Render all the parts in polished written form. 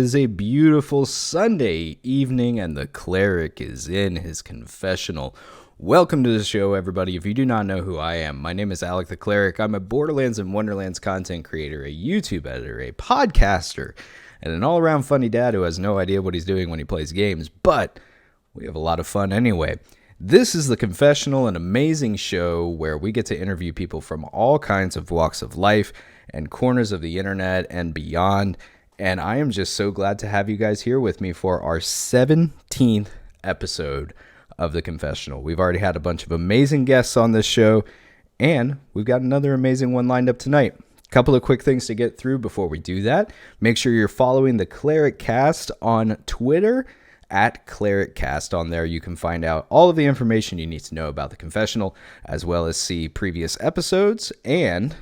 is a beautiful Sunday evening, and the cleric is in his confessional. Welcome to the show, everybody. If you do not know who I am, my name is Alec the Cleric. I'm a Borderlands and Wonderlands content creator, a YouTube editor, a podcaster, and an all-around funny dad who has no idea what he's doing when he plays games, but we have a lot of fun anyway. This is the Confessional, an amazing show where we get to interview people from all kinds of walks of life and corners of the internet and beyond. And I am just so glad to have you guys here with me for our 17th episode of the Confessional. We've already had a bunch of amazing guests on this show, and we've got another amazing one lined up tonight. A couple of quick things to get through before we do that. Make sure you're following the KorruptKlae on Twitter, at KorruptKlae. On there you can find out all of the information you need to know about the Confessional, as well as see previous episodes and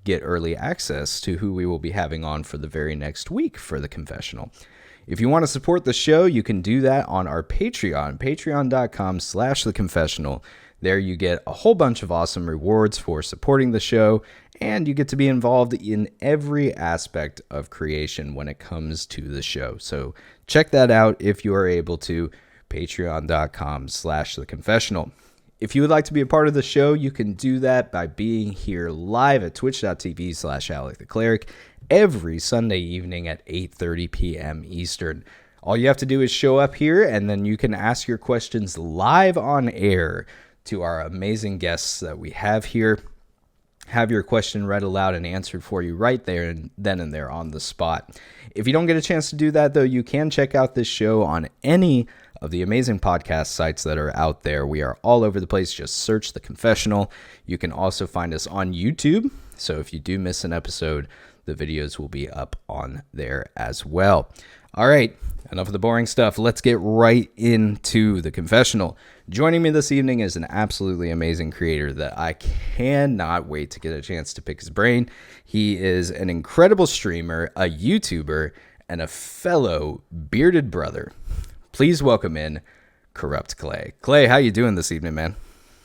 get early access to who we will be having on for the very next week for the Confessional. If you want to support the show, you can do that on our Patreon, patreon.com/theconfessional. There you get a whole bunch of awesome rewards for supporting the show, and you get to be involved in every aspect of creation when it comes to the show. So check that out if you are able to, patreon.com/theconfessional. If you would like to be a part of the show, you can do that by being here live at twitch.tv/AlecTheCleric every Sunday evening at 8:30 p.m. Eastern. All you have to do is show up here, and then you can ask your questions live on air to our amazing guests that we have here. Have your question read aloud and answered for you right there and then and there on the spot. If you don't get a chance to do that, though, you can check out this show on any of the amazing podcast sites that are out there. We are all over the place. Just search The Confessional. You can also find us on YouTube. So if you do miss an episode, the videos will be up on there as well. All right, enough of the boring stuff. Let's get right into The Confessional. Joining me this evening is an absolutely amazing creator that I cannot wait to get a chance to pick his brain. He is an incredible streamer, a YouTuber, and a fellow bearded brother. Please welcome in KorruptKlae. Klae, how you doing this evening, man?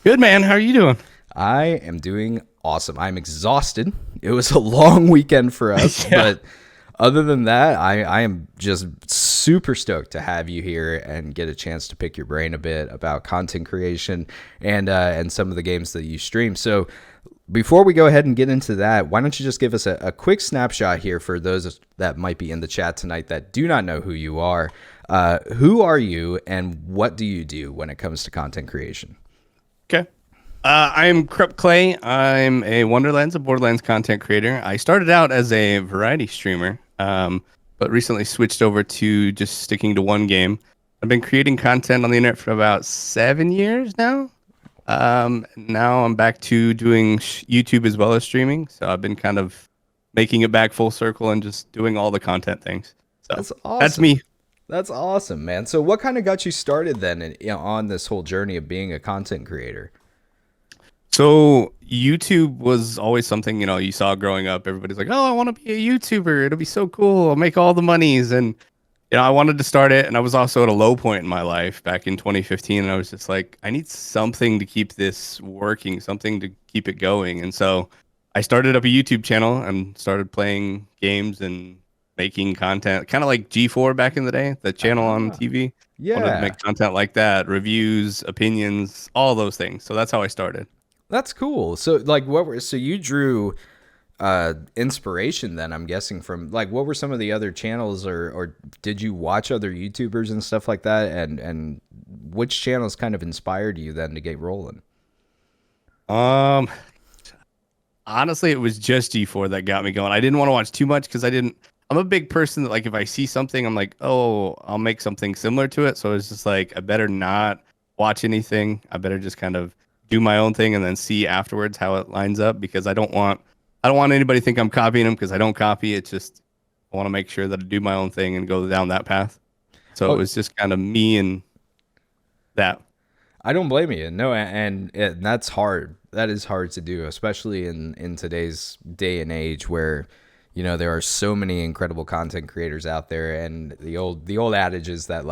Good, man. How are you doing? I am doing awesome. I'm exhausted. It was a long weekend for us, but other than that, I am just super stoked to have you here and get a chance to pick your brain a bit about content creation and some of the games that you stream. So before we go ahead and get into that, why don't you just give us a quick snapshot here for those that might be in the chat tonight that do not know who you are. Who are you, and what do you do when it comes to content creation? Okay. I'm KorruptKlae. I'm a Wonderlands and Borderlands content creator. I started out as a variety streamer, but recently switched over to just sticking to one game. I've been creating content on the internet for about 7 years now. Now I'm back to doing YouTube as well as streaming. So I've been kind of making it back full circle and just doing all the content things. So that's awesome. That's me. That's awesome, man. So what kind of got you started then on this whole journey of being a content creator? So YouTube was always something, you saw growing up. Everybody's like, oh, I want to be a YouTuber. It'll be so cool. I'll make all the monies. And, I wanted to start it. And I was also at a low point in my life back in 2015. And I was just like, I need something to keep this working, something to keep it going. And so I started up a YouTube channel and started playing games and making content, kind of like G4 back in the day, the channel on TV. Yeah. Wanted to make content like that, reviews, opinions, all those things. So that's how I started. That's cool. So so you drew inspiration then, I'm guessing, from what were some of the other channels or did you watch other YouTubers and stuff like that, and which channels kind of inspired you then to get rolling? Honestly, it was just G4 that got me going. I didn't want to watch too much because I'm a big person that if I see something, I'm like, oh, I'll make something similar to it. So it's just like, I better not watch anything. I better just kind of do my own thing and then see afterwards how it lines up, because I don't want anybody to think I'm copying them, because I don't copy. It's just, I want to make sure that I do my own thing and go down that path. So It was just kind of me and that. I don't blame you. No, and that's hard. That is hard to do, especially in today's day and age where, there are so many incredible content creators out there, and the old adage is that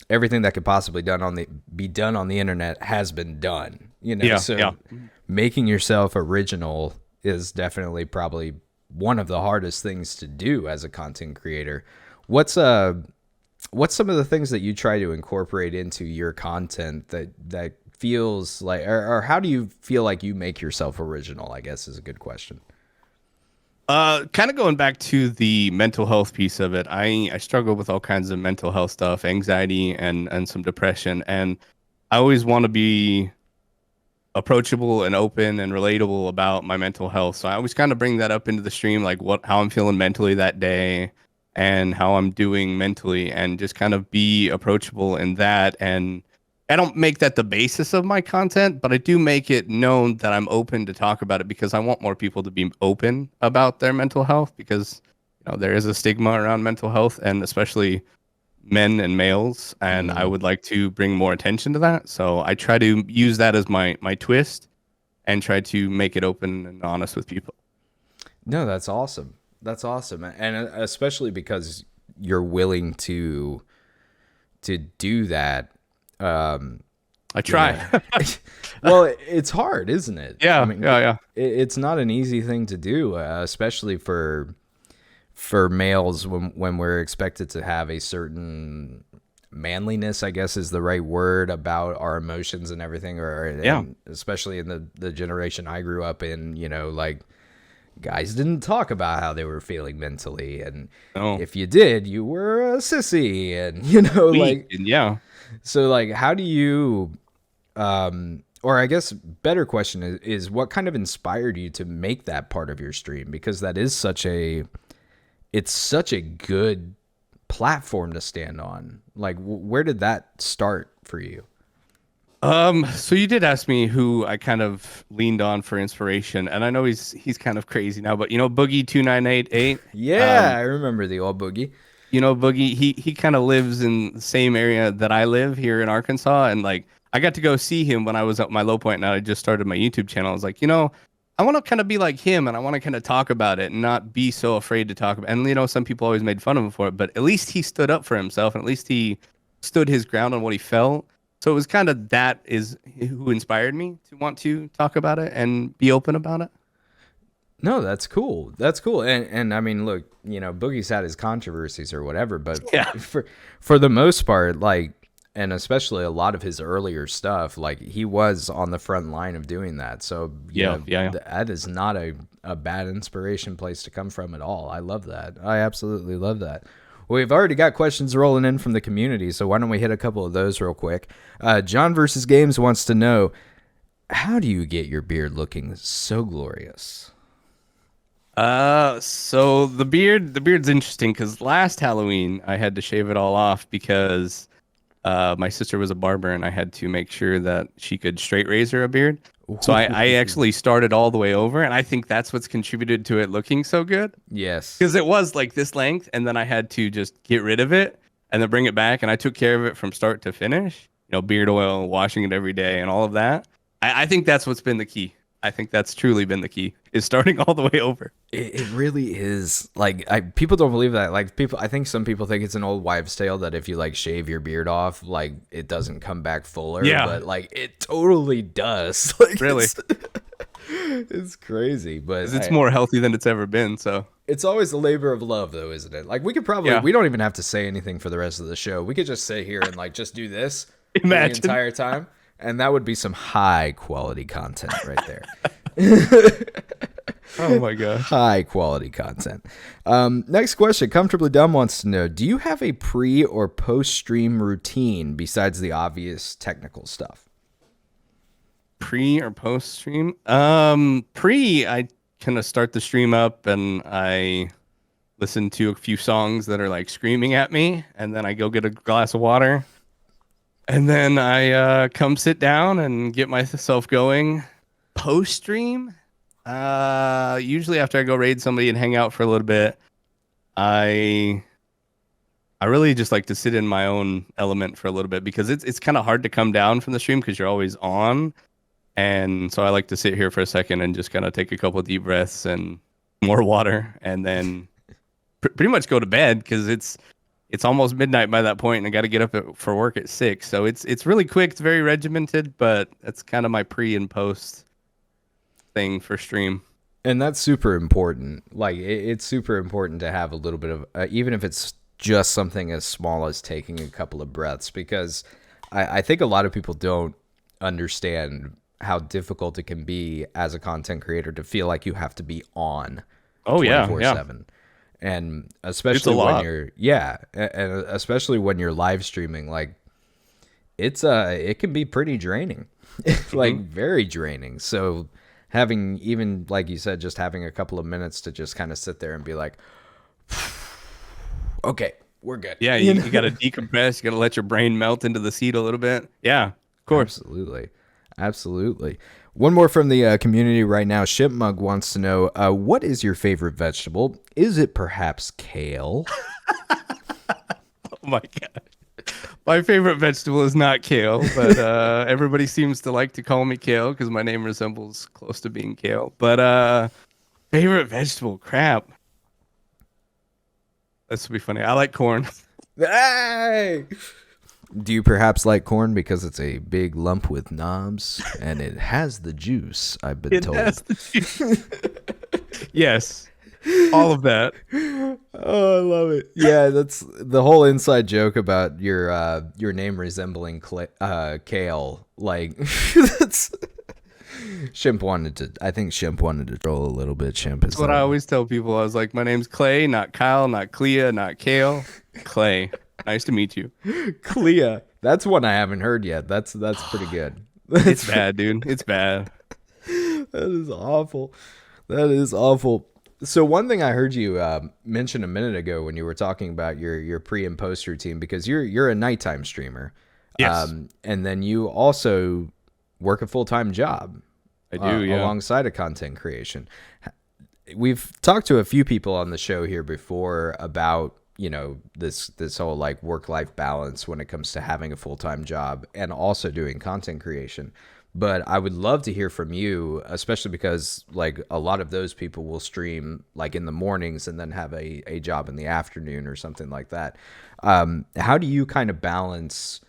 everything that could possibly be done on the internet has been done. Making yourself original is definitely probably one of the hardest things to do as a content creator. What's what's some of the things that you try to incorporate into your content that feels like, or how do you feel like you make yourself original, I guess is a good question. Kind of going back to the mental health piece of it. I struggle with all kinds of mental health stuff, anxiety and some depression, and I always want to be approachable and open and relatable about my mental health. So I always kind of bring that up into the stream, like how I'm feeling mentally that day and how I'm doing mentally, and just kind of be approachable in that. And I don't make that the basis of my content, but I do make it known that I'm open to talk about it because I want more people to be open about their mental health, because there is a stigma around mental health, and especially men and males, and I would like to bring more attention to that. So I try to use that as my twist and try to make it open and honest with people. No, that's awesome. That's awesome. And especially because you're willing to do that. I try. Well, it's hard, isn't it? Yeah, I mean, yeah. It's not an easy thing to do, especially for males when we're expected to have a certain manliness, I guess is the right word, about our emotions and everything, and especially in the generation I grew up in, like, guys didn't talk about how they were feeling mentally, and if you did, you were a sissy, and Weak, yeah. So like, how do you or I guess better question is what kind of inspired you to make that part of your stream, because that is such a good platform to stand on. Like, where did that start for you? So you did ask me who I kind of leaned on for inspiration, and I know he's kind of crazy now, but Boogie 2988. Yeah, I remember the old Boogie. Boogie, he kind of lives in the same area that I live here in Arkansas, and like I got to go see him when I was at my low point, and I just started my YouTube channel. I was like, I want to kind of be like him, and I want to kind of talk about it and not be so afraid to talk about it. And some people always made fun of him for it, but at least he stood up for himself, and at least he stood his ground on what he felt. So it was kind of that is who inspired me to want to talk about it and be open about it. No, that's cool. That's cool. And I mean, look, Boogie's had his controversies or whatever, but for the most part, like, and especially a lot of his earlier stuff, like, he was on the front line of doing that. So that is not a bad inspiration place to come from at all. I love that. I absolutely love that. Well, we've already got questions rolling in from the community, so why don't we hit a couple of those real quick? John versus Games wants to know, how do you get your beard looking so glorious? So the beard's interesting because last Halloween I had to shave it all off because my sister was a barber and I had to make sure that she could straight razor a beard. So I actually started all the way over, and I think that's what's contributed to it looking so good. Yes. Because it was like this length, and then I had to just get rid of it and then bring it back, and I took care of it from start to finish. Beard oil, washing it every day, and all of that. I think that's what's been the key. I think that's truly been the key, is starting all the way over. It really is. Like, people don't believe that. Like, I think some people think it's an old wives' tale that if you like shave your beard off, like, it doesn't come back fuller. Yeah. But like, it totally does. Like, really, it's crazy. But it's more healthy than it's ever been. So it's always a labor of love, though, isn't it? Like, we could probably we don't even have to say anything for the rest of the show. We could just sit here and like just do this the entire time. And that would be some high quality content right there. Oh my gosh. High quality content. Next question. Comfortably Dumb wants to know, do you have a pre or post stream routine besides the obvious technical stuff? Pre or post stream? Pre, I kind of start the stream up and I listen to a few songs that are like screaming at me, and then I go get a glass of water. And then I come sit down and get myself going. Post stream, usually after I go raid somebody and hang out for a little bit, I really just like to sit in my own element for a little bit, because it's kind of hard to come down from the stream because you're always on. And so I like to sit here for a second and just kind of take a couple of deep breaths and more water, and then pretty much go to bed, because it's almost midnight by that point, and I got to get up for work at 6. So it's really quick. It's very regimented, but that's kind of my pre and post thing for stream. And that's super important. Like, it's super important to have a little bit of, even if it's just something as small as taking a couple of breaths, because I think a lot of people don't understand how difficult it can be as a content creator to feel like you have to be on Oh yeah, 24/7. And it's a especially when lot. and especially when you're live streaming, like it can be pretty draining. Like very draining. So having, even like you said, just having a couple of minutes to just kind of sit there and be like, okay, we're good. Yeah, you got to decompress. You got to let your brain melt into the seat a little bit. Yeah, of course. Absolutely. Absolutely. One more from the community right now. Shipmug wants to know, what is your favorite vegetable? Is it perhaps kale? Oh my god. My favorite vegetable is not kale, but everybody seems to like to call me kale because my name resembles close to being kale. But favorite vegetable, crap. This would be funny. I like corn. Hey! Do you perhaps like corn because it's a big lump with knobs and it has the juice, I've been told. Yes. All of that. Oh, I love it. Yeah, that's the whole inside joke about your name resembling kale. Like, that's I think Shimp wanted to troll a little bit. Shimp is That's what I always tell people. I was like, my name's Klae, not Kyle, not Clea, not Kale. Klae. Nice to meet you. Clea. That's one I haven't heard yet. That's pretty good. It's bad, dude. It's bad. That is awful. That is awful. So one thing I heard you mention a minute ago when you were talking about your pre and post routine, because you're a nighttime streamer. Yes. And then you also work a full-time job. I do, yeah. Alongside of content creation. We've talked to a few people on the show here before about, you know, this whole like work-life balance when it comes to having a full-time job and also doing content creation. But I would love to hear from you, especially because like a lot of those people will stream like in the mornings and then have a job in the afternoon or something like that. How do you kind of balance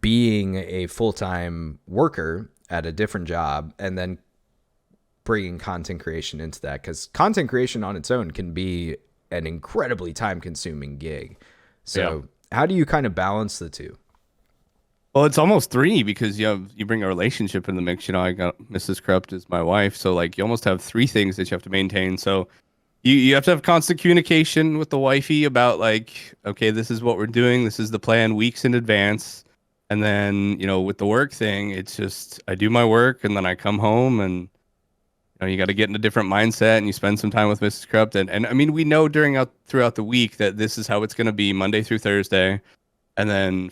being a full-time worker at a different job and then bringing content creation into that? Because content creation on its own can be an incredibly time-consuming gig. So how do you kind of balance the two? Well, it's almost 3 because you bring a relationship in the mix. You know, I got Mrs. Corrupt as my wife, so like you almost have 3 things that you have to maintain. So you have to have constant communication with the wifey about like, okay, this is what we're doing, this is the plan weeks in advance. And then, you know, with the work thing, it's just I do my work and then I come home and you got to get in a different mindset and you spend some time with Mrs. Corrupt. And I mean, we know throughout the week that this is how it's going to be Monday through Thursday. And then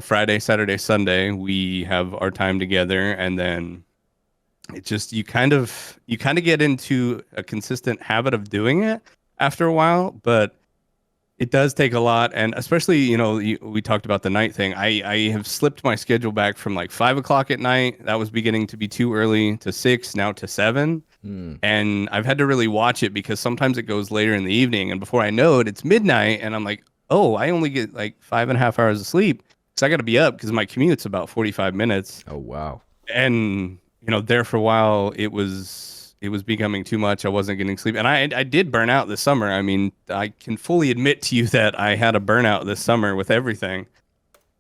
Friday, Saturday, Sunday, we have our time together, and then it just you kind of get into a consistent habit of doing it after a while, but it does take a lot. And especially, we talked about the night thing. I have slipped my schedule back from like 5 o'clock at night. That was beginning to be too early, to 6, now to 7. And I've had to really watch it because sometimes it goes later in the evening, and before I know it, it's midnight, and I'm like, oh, I only get like 5.5 hours of sleep. So I got to be up because my commute's about 45 minutes. Oh, wow. And, there for a while, it was becoming too much. I wasn't getting sleep. And I did burn out this summer. I mean, I can fully admit to you that I had a burnout this summer with everything.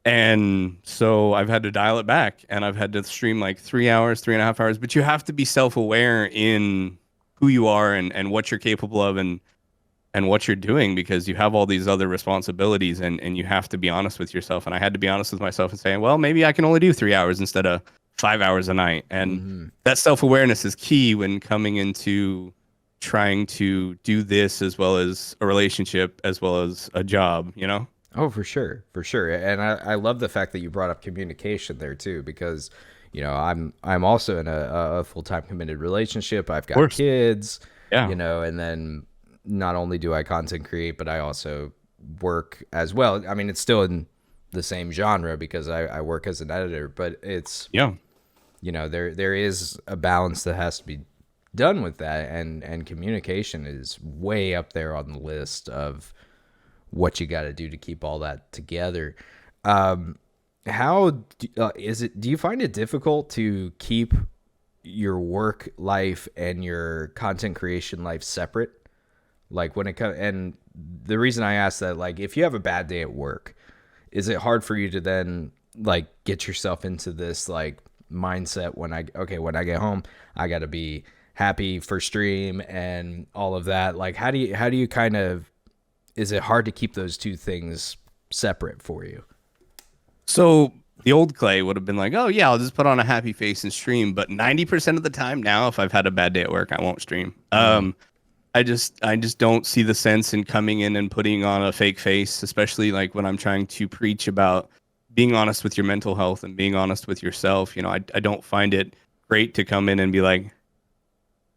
And so I've had to dial it back, and I've had to stream like 3 hours, 3.5 hours. But you have to be self-aware in who you are and what you're capable of and what you're doing, because you have all these other responsibilities, and you have to be honest with yourself. And I had to be honest with myself and say, well, maybe I can only do 3 hours instead of 5 hours a night. And that self-awareness is key when coming into trying to do this as well as a relationship, as well as a job, Oh, for sure. For sure. And I love the fact that you brought up communication there too, because, I'm also in a full-time committed relationship. I've got kids, and then not only do I content create, but I also work as well. I mean, it's still in the same genre because I work as an editor, but it's, there is a balance that has to be done with that. And communication is way up there on the list of what you got to do to keep all that together. How do you find it difficult to keep your work life and your content creation life separate? Like when it comes, and the reason I ask that, like, if you have a bad day at work, is it hard for you to then like get yourself into this like mindset when when I get home, I got to be happy for stream and all of that? Like, how do you kind of, is it hard to keep those two things separate for you? So the old Klae would have been like, oh yeah, I'll just put on a happy face and stream. But 90% of the time now, if I've had a bad day at work, I won't stream. I just don't see the sense in coming in and putting on a fake face, especially like when I'm trying to preach about being honest with your mental health and being honest with yourself. I don't find it great to come in and be like,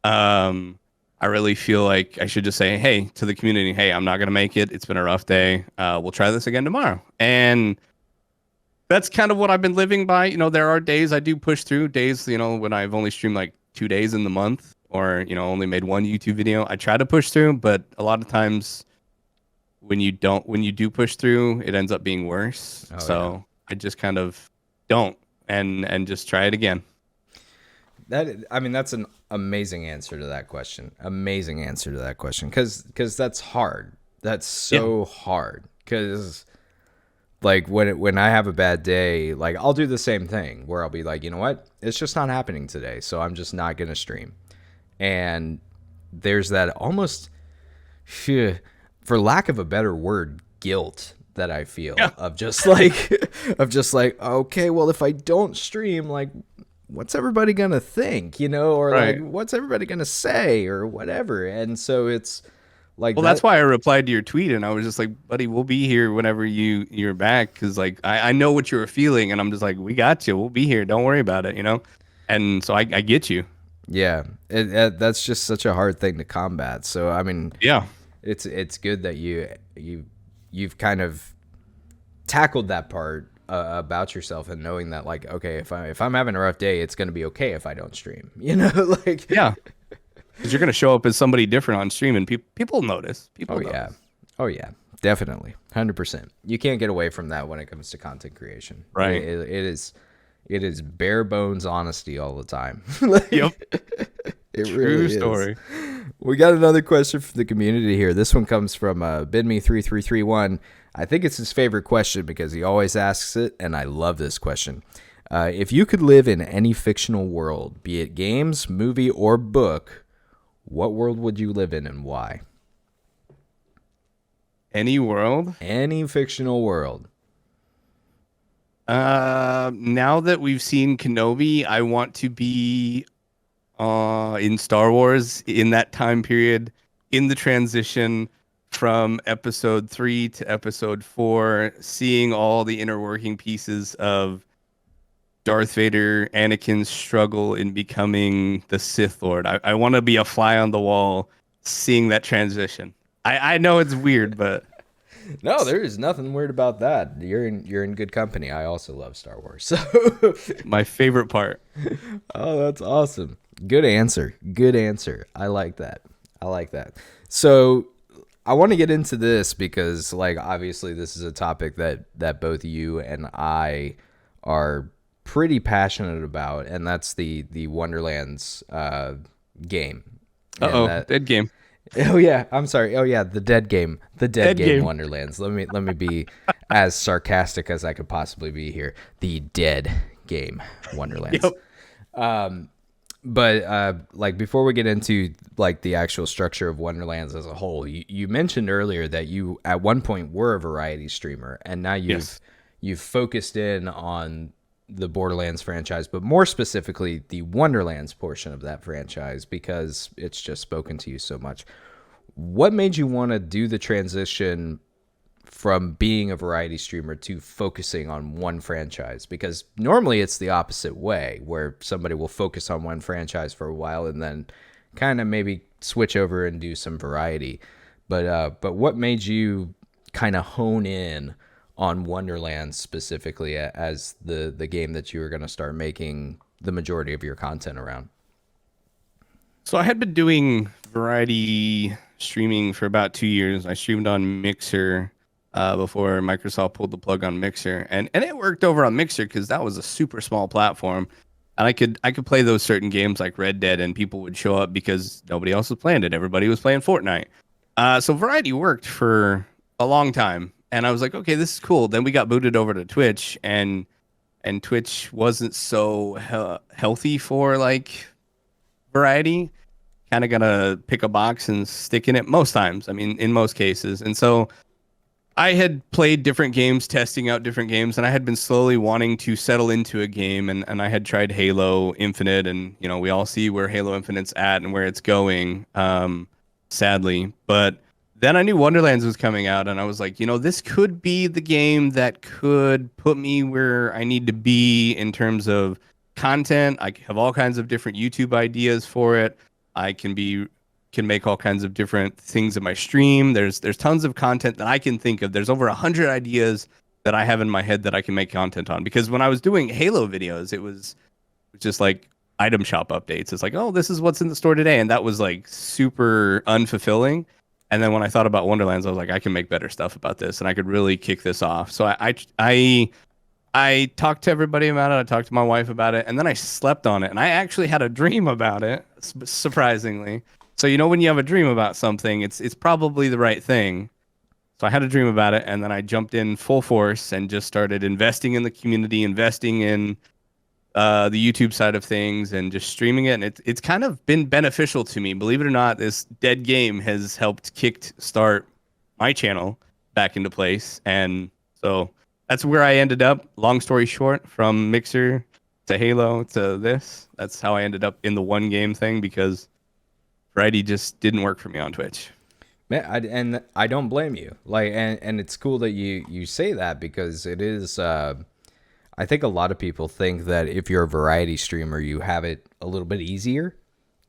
I really feel like I should just say, hey, to the community, hey, I'm not going to make it. It's been a rough day. We'll try this again tomorrow. And that's kind of what I've been living by. There are days I do push through, days, when I've only streamed like 2 days in the month, or, only made one YouTube video. I try to push through, but a lot of times when you do push through, it ends up being worse. So I just kind of don't and just try it again. That's an amazing answer to that question. Amazing answer to that question. Cause that's hard. That's so hard. Cause like when I have a bad day, like I'll do the same thing where I'll be like, you know what? It's just not happening today. So I'm just not going to stream. And there's that almost, for lack of a better word, guilt that I feel of just like, okay, well, if I don't stream, like, what's everybody gonna think, or Right. like, what's everybody gonna say, or whatever. And so it's like, Well, that's why I replied to your tweet, and I was just like, buddy, we'll be here whenever you're back, because like I know what you were feeling, and I'm just like, we got you, we'll be here, don't worry about it, and so I get you. Yeah, that's just such a hard thing to combat. So I mean, Yeah. it's good that you've kind of tackled that part about yourself, and knowing that, like, okay, if I'm having a rough day, it's gonna be okay if I don't stream. Like, Yeah, because you're gonna show up as somebody different on stream, and people notice. People notice. Oh yeah, definitely, 100%. You can't get away from that when it comes to content creation. Right. It is bare bones honesty all the time. Yep. It True really story. is. We got another question from the community here. This one comes from Bidme3331. I think it's his favorite question because he always asks it, and I love this question. If you could live in any fictional world, be it games, movie, or book, what world would you live in and why? Any world? Any fictional world. Now that we've seen Kenobi, I want to be in Star Wars in that time period, in the transition from episode 3 to episode 4, seeing all the inner working pieces of Darth Vader, Anakin's struggle in becoming the Sith Lord. I want to be a fly on the wall seeing that transition. I know it's weird, but No, there is nothing weird about that. You're in good company. I also love Star Wars. So my favorite part. Oh, that's awesome. Good answer. Good answer. I like that. So I want to get into this because, like, obviously this is a topic that both you and I are pretty passionate about, and that's the Wonderlands game. Dead game. Oh yeah, I'm sorry. Oh yeah, the dead game. The dead game Wonderlands. Let me be as sarcastic as I could possibly be here. The dead game Wonderlands. Yep. But like, before we get into like the actual structure of Wonderlands as a whole, you mentioned earlier that you at one point were a variety streamer, and now you've focused in on the Borderlands franchise, but more specifically the Wonderlands portion of that franchise because it's just spoken to you so much. What made you want to do the transition from being a variety streamer to focusing on one franchise? Because normally it's the opposite way, where somebody will focus on one franchise for a while and then kind of maybe switch over and do some variety. But what made you kind of hone in on Wonderlands specifically as the game that you were going to start making the majority of your content around? So I had been doing variety streaming for about 2 years. I streamed on Mixer before Microsoft pulled the plug on Mixer, and it worked over on Mixer because that was a super small platform, and I could play those certain games like Red Dead, and people would show up because nobody else was playing it. Everybody was playing Fortnite. So Variety worked for a long time, and I was like, okay, this is cool. Then we got booted over to Twitch, and Twitch wasn't so healthy for like Variety. Kind of gonna pick a box and stick in it most times. I mean, in most cases, and so I had played different games, testing out different games, and I had been slowly wanting to settle into a game, and I had tried Halo Infinite, and you know, we all see where Halo Infinite's at and where it's going, sadly. But then I knew Wonderlands was coming out, and I was like, you know, this could be the game that could put me where I need to be in terms of content. I have all kinds of different YouTube ideas for it. I can make all kinds of different things in my stream. There's tons of content that I can think of. There's over 100 ideas that I have in my head that I can make content on. Because when I was doing Halo videos, it was just like item shop updates. It's like, oh, this is what's in the store today, and that was like super unfulfilling. And then when I thought about Wonderlands, I was like, I can make better stuff about this, and I could really kick this off. So I talked to everybody about it. I talked to my wife about it, and then I slept on it. And I actually had a dream about it, surprisingly. So you know when you have a dream about something, it's probably the right thing. So I had a dream about it, and then I jumped in full force and just started investing in the community, investing in the YouTube side of things, and just streaming it. And it's kind of been beneficial to me. Believe it or not, this dead game has helped kick start my channel back into place. And so that's where I ended up. Long story short, from Mixer to Halo to this, that's how I ended up in the one game thing because Variety just didn't work for me on Twitch. Man, and I don't blame you. Like, and it's cool that you say that because it is. I think a lot of people think that if you're a variety streamer, you have it a little bit easier.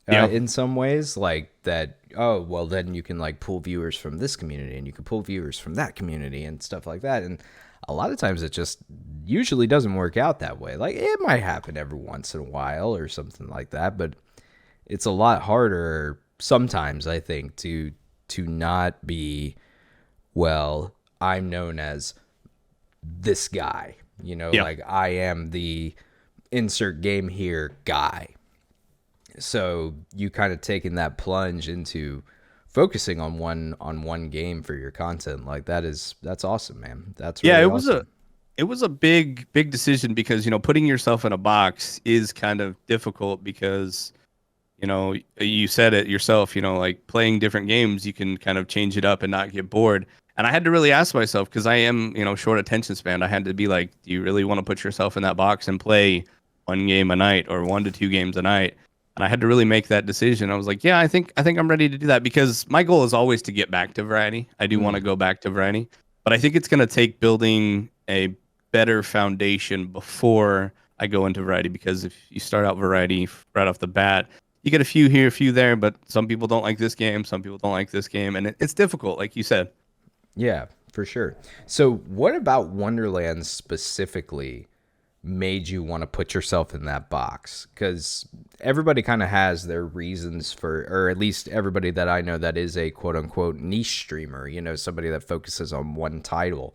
Yeah. In some ways, like that. Oh, well, then you can like pull viewers from this community, and you can pull viewers from that community, and stuff like that. And a lot of times, it just usually doesn't work out that way. Like it might happen every once in a while or something like that, but it's a lot harder sometimes, I think, to not be, well, I'm known as this guy, Yeah. like I am the insert game here guy. So you kind of taking that plunge into focusing on one game for your content, like that's awesome, man. That's Yeah, really it was awesome. a big decision because, you know, putting yourself in a box is kind of difficult because, you know, you said it yourself, you know, like playing different games, you can kind of change it up and not get bored. And I had to really ask myself, because I am, you know, short attention span. I had to be like, do you really want to put yourself in that box and play one game a night or 1 to 2 games a night? And I had to really make that decision. I was like, yeah, I think I'm ready to do that because my goal is always to get back to Variety. I do want to go back to Variety, but I think it's going to take building a better foundation before I go into Variety, because if you start out Variety right off the bat, you get a few here, a few there, but some people don't like this game, some people don't like this game, and it's difficult, like you said. Yeah, for sure. So what about Wonderlands specifically made you want to put yourself in that box? Because everybody kind of has their reasons for, or at least everybody that I know that is a quote unquote niche streamer, somebody that focuses on one title.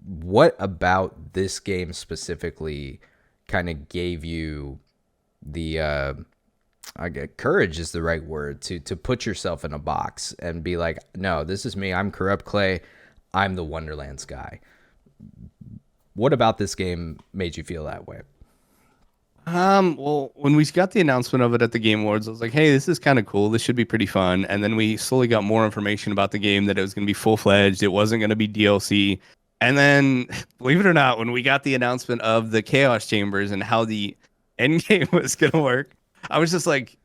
What about this game specifically kind of gave you the I get courage is the right word to put yourself in a box and be like, no, this is me. I'm KorruptKlae. I'm the Wonderlands guy. What about this game made you feel that way? Well, when we got the announcement of it at the Game Awards, I was like, hey, this is kind of cool. This should be pretty fun. And then we slowly got more information about the game, that it was going to be full-fledged. It wasn't going to be DLC. And then, believe it or not, when we got the announcement of the Chaos Chambers and how the end game was going to work, I was just like,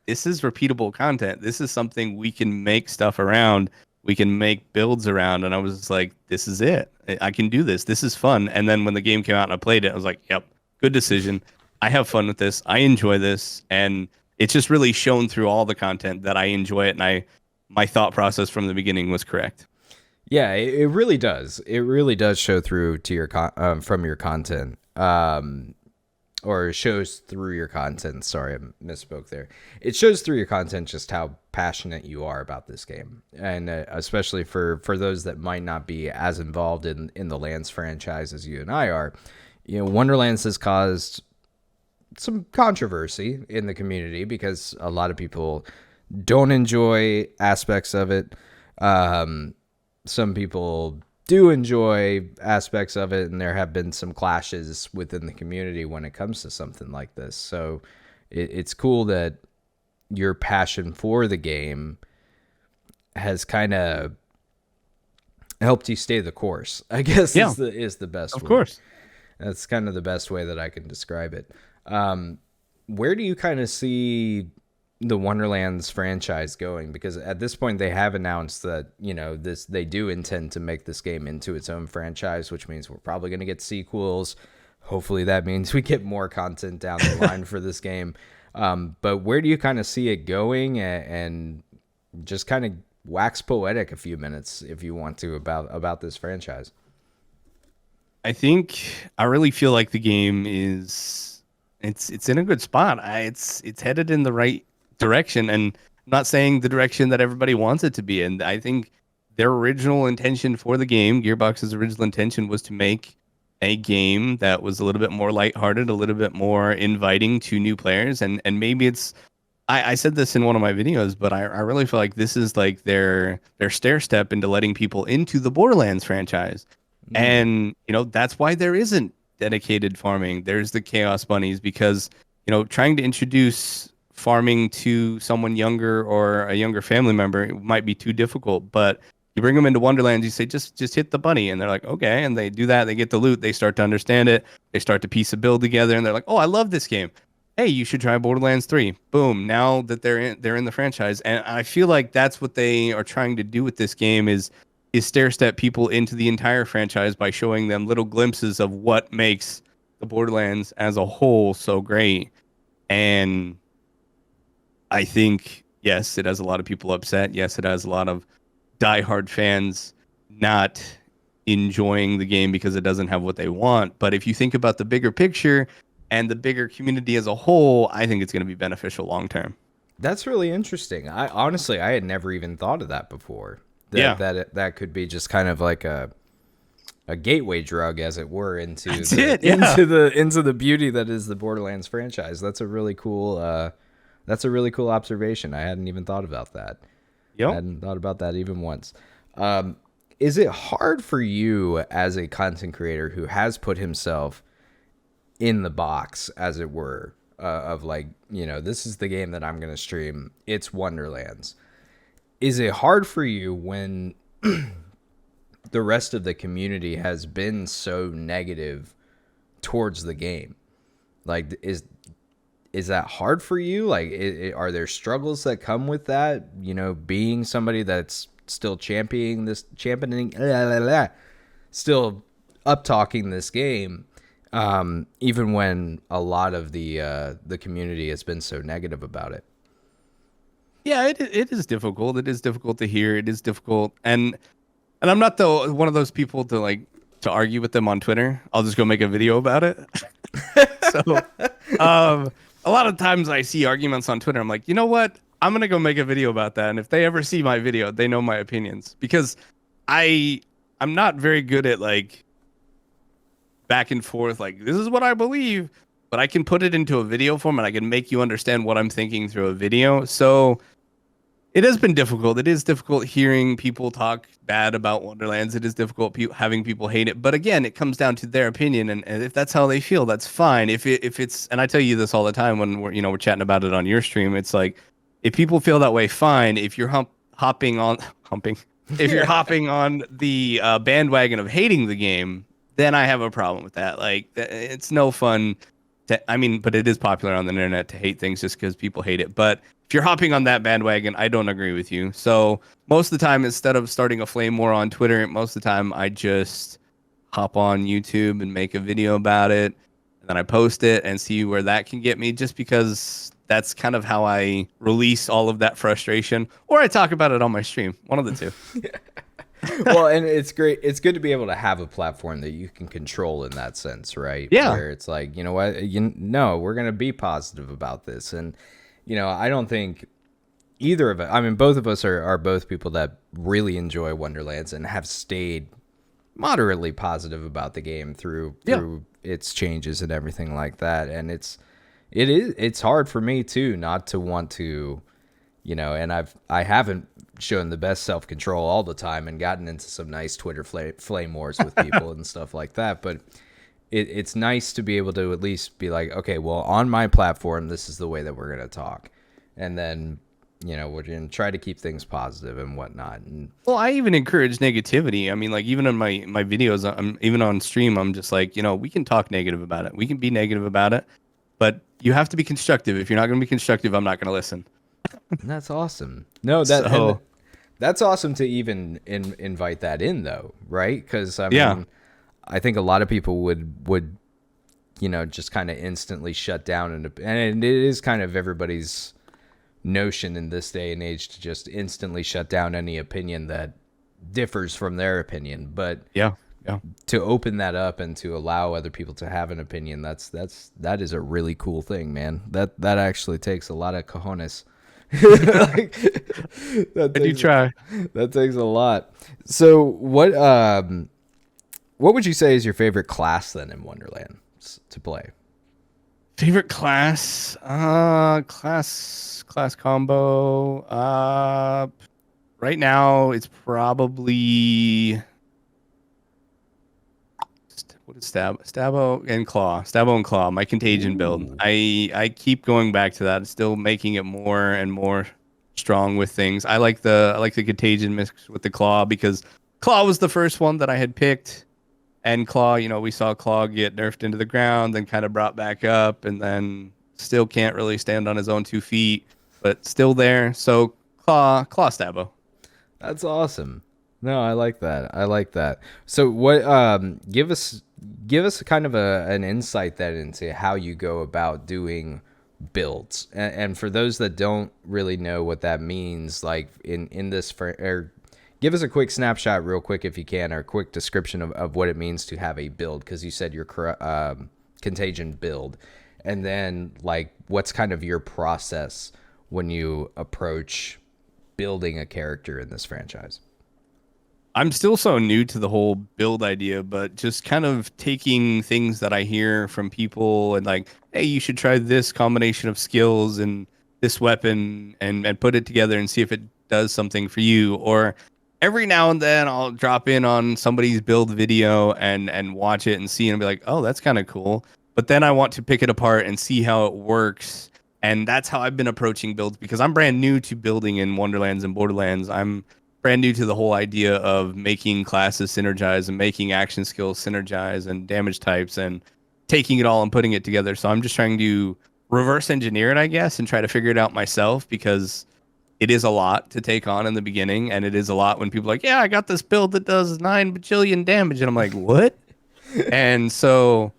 this is repeatable content. This is something we can make stuff around. We can make builds around. And I was just like, this is it. I can do this. This is fun. And then when the game came out and I played it, I was like, yep, good decision. I have fun with this. I enjoy this. And it's just really shown through all the content that I enjoy it. And my thought process from the beginning was correct. Yeah, it really does. It really does show through to your from your content, or shows through your content. Sorry, I misspoke there. It shows through your content just how passionate you are about this game, and especially for those that might not be as involved in the Lands franchise as you and I are. Wonderlands has caused some controversy in the community because a lot of people don't enjoy aspects of it. Some people do enjoy aspects of it, and there have been some clashes within the community when it comes to something like this. So it's cool that your passion for the game has kind of helped you stay the course, I guess. Yeah, is the best of way. course. That's kind of the best way that I can describe it. Where do you kind of see the Wonderlands franchise going? Because at this point they have announced that, they do intend to make this game into its own franchise, which means we're probably going to get sequels. Hopefully that means we get more content down the line for this game. But where do you kind of see it going, and just kind of wax poetic a few minutes if you want to about this franchise? I really feel like the game is it's in a good spot. It's headed in the right direction, and I'm not saying the direction that everybody wants it to be in. I think their original intention for the game, Gearbox's original intention, was to make a game that was a little bit more lighthearted, a little bit more inviting to new players, and maybe it's I said this in one of my videos, but I really feel like this is like their stair step into letting people into the Borderlands franchise. And, that's why there isn't dedicated farming. There's the Chaos Bunnies because, trying to introduce farming to someone younger or a younger family member might be too difficult. But you bring them into Wonderlands, you say, just hit the bunny. And they're like, okay. And they do that. They get the loot. They start to understand it. They start to piece a build together. And they're like, oh, I love this game. Hey, you should try Borderlands 3. Boom. Now that they're in the franchise. And I feel like that's what they are trying to do with this game is stair step people into the entire franchise by showing them little glimpses of what makes the Borderlands as a whole so great. And I think, yes, it has a lot of people upset. Yes, it has a lot of diehard fans not enjoying the game because it doesn't have what they want. But if you think about the bigger picture and the bigger community as a whole, I think it's going to be beneficial long term. That's really interesting. I had never even thought of that before. That could be just kind of like a gateway drug, as it were, into the beauty that is the Borderlands franchise. That's a really cool observation. I hadn't even thought about that. Yep. I hadn't thought about that even once. Is it hard for you as a content creator who has put himself in the box, as it were, of like, this is the game that I'm going to stream. It's Wonderlands. Is it hard for you when the rest of the community has been so negative towards the game? Like, is that hard for you? Like, are there struggles that come with that? Being somebody that's still still up talking this game, even when a lot of the community has been so negative about it. Yeah, it is difficult. It is difficult to hear. It is difficult, and I'm not one of those people to argue with them on Twitter. I'll just go make a video about it. So, a lot of times I see arguments on Twitter. I'm like, you know what? I'm gonna go make a video about that. And if they ever see my video, they know my opinions because I'm not very good at back and forth. Like, this is what I believe, but I can put it into a video form and I can make you understand what I'm thinking through a video. So it has been difficult. It is difficult hearing people talk bad about Wonderlands. It is difficult having people hate it. But again, it comes down to their opinion, and if that's how they feel, that's fine. If it's, and I tell you this all the time when we're chatting about it on your stream, it's like, if people feel that way, fine. If you're hopping on the bandwagon of hating the game, then I have a problem with that. Like, it's no fun. But it is popular on the internet to hate things just because people hate it. But if you're hopping on that bandwagon, I don't agree with you. So most of the time, instead of starting a flame war on Twitter, most of the time I just hop on YouTube and make a video about it. And then I post it and see where that can get me, just because that's kind of how I release all of that frustration. Or I talk about it on my stream. One of the two. Well, and it's great. It's good to be able to have a platform that you can control in that sense, right? Yeah. Where it's like, you know what, we're going to be positive about this. And, I don't think either of it, both of us are both people that really enjoy Wonderlands and have stayed moderately positive about the game through its changes and everything like that. And it's hard for me too, not to want to And I haven't shown the best self control all the time and gotten into some nice Twitter flame wars with people and stuff like that. But it's nice to be able to at least be like, okay, well, on my platform, this is the way that we're going to talk. And then, we're going to try to keep things positive and whatnot. And Well, I even encourage negativity. I mean, like even in my videos, even on stream, I'm just like, we can talk negative about it. We can be negative about it, but you have to be constructive. If you're not going to be constructive, I'm not going to listen. that's awesome. No, So that's awesome to even invite that in, though, right? Because I yeah, mean, I think a lot of people would just kind of instantly shut down, and it is kind of everybody's notion in this day and age to just instantly shut down any opinion that differs from their opinion. But yeah, yeah. to open that up and to allow other people to have an opinion, that is a really cool thing, man. That actually takes a lot of cojones. Like, I do try. that takes a lot. So what would you say is your favorite class then in Wonderland to play? Favorite class? Class combo. Right now it's probably what is Stabo and Claw, my contagion build. Ooh. I keep going back to that, still making it more and more strong with things. I like the contagion mix with the Claw because Claw was the first one that I had picked. And Claw, we saw Claw get nerfed into the ground, then kind of brought back up, and then still can't really stand on his own 2 feet, but still there. So Claw Stabo. That's awesome. No, I like that. I like that. So what give us kind of an insight then into how you go about doing builds. And for those that don't really know what that means, like in this or give us a quick snapshot real quick if you can, or a quick description of what it means to have a build, because you said your contagion build. And then like what's kind of your process when you approach building a character in this franchise? I'm still so new to the whole build idea, but just kind of taking things that I hear from people and like, hey, you should try this combination of skills and this weapon and put it together and see if it does something for you. Or every now and then I'll drop in on somebody's build video and watch it and see and be like, oh, that's kind of cool. But then I want to pick it apart and see how it works. And that's how I've been approaching builds because I'm brand new to building in Wonderlands and Borderlands. I'm brand new to the whole idea of making classes synergize and making action skills synergize and damage types and taking it all and putting it together. So I'm just trying to reverse engineer it, I guess, and try to figure it out myself because it is a lot to take on in the beginning. And it is a lot when people are like, yeah, I got this build that does 9 bajillion damage. And I'm like, what? And so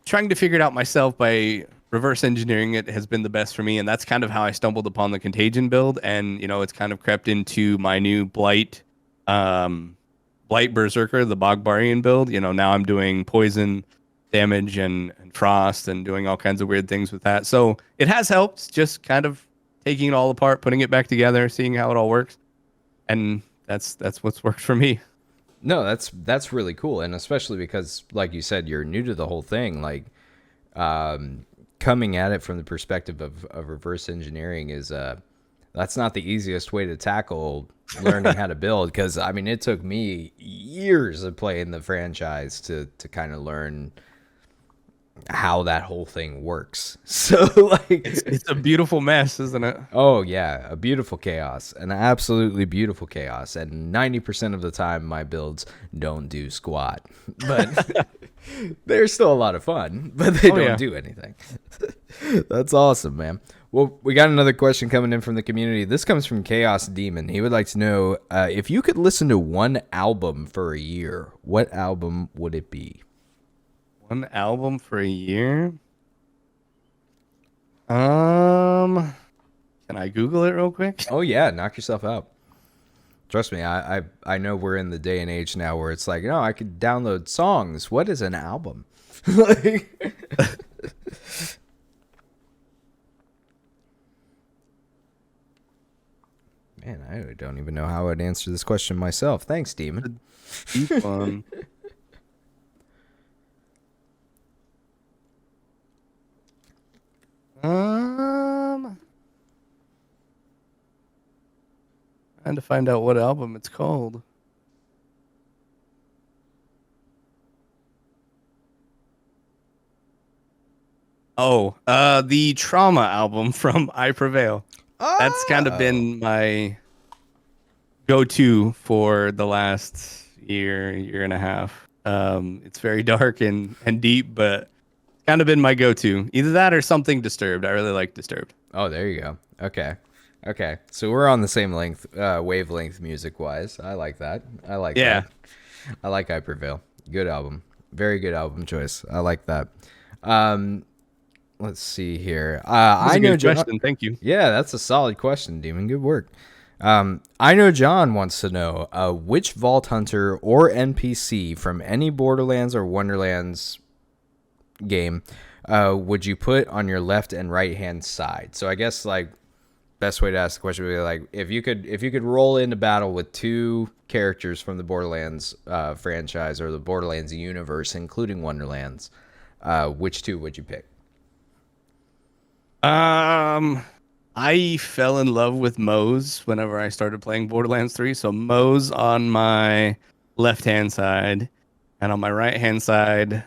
trying to figure it out myself by reverse engineering it has been the best for me, and that's kind of how I stumbled upon the contagion build. And it's kind of crept into my new blight berserker, the bogbarian build. Now I'm doing poison damage and frost and doing all kinds of weird things with that. So it has helped, just kind of taking it all apart, putting it back together, seeing how it all works, and that's what's worked for me. No, that's really cool, and especially because, like you said, you're new to the whole thing. Like, coming at it from the perspective of reverse engineering is that's not the easiest way to tackle learning how to build. Because I mean, it took me years of playing the franchise to kind of learn how that whole thing works. So like It's a beautiful mess, isn't it? oh yeah, a beautiful chaos, an absolutely beautiful chaos. And 90% of the time my builds don't do squat. But they're still a lot of fun, but they don't do anything. That's awesome, man. Well, we got another question coming in from the community. This comes from Chaos Demon. He would like to know if you could listen to one album for a year, what album would it be? One album for a year? Can I Google it real quick? Oh yeah, knock yourself out. Trust me, I know we're in the day and age now where it's like, no, I could download songs. What is an album? Like, man, I don't even know how I'd answer this question myself. Thanks, Demon. Deep one. Um, Trying to find out what album it's called. Oh, the Trauma album from I Prevail. That's kind of Oh, been my go-to for the last year and a half. It's very dark and deep, but it's kind of been my go-to. Either that or something Disturbed. I really like Disturbed. oh, there you go. Okay, okay. So we're on the same wavelength, music wise. I like that. I like Yeah, that. I like I Prevail. Good album. Very good album choice. I like that. Um, let's see here. that was I a know good John. question. Thank you. Yeah, that's a solid question, Demon. Good work. I know John wants to know which Vault Hunter or NPC from any Borderlands or Wonderlands game would you put on your left and right hand side? So I guess like best way to ask the question would be like if you could roll into battle with two characters from the Borderlands franchise or the Borderlands universe, including Wonderlands, which two would you pick? Um, I fell in love with Moe's whenever I started playing Borderlands 3. So Moe's on my left-hand side, and on my right-hand side,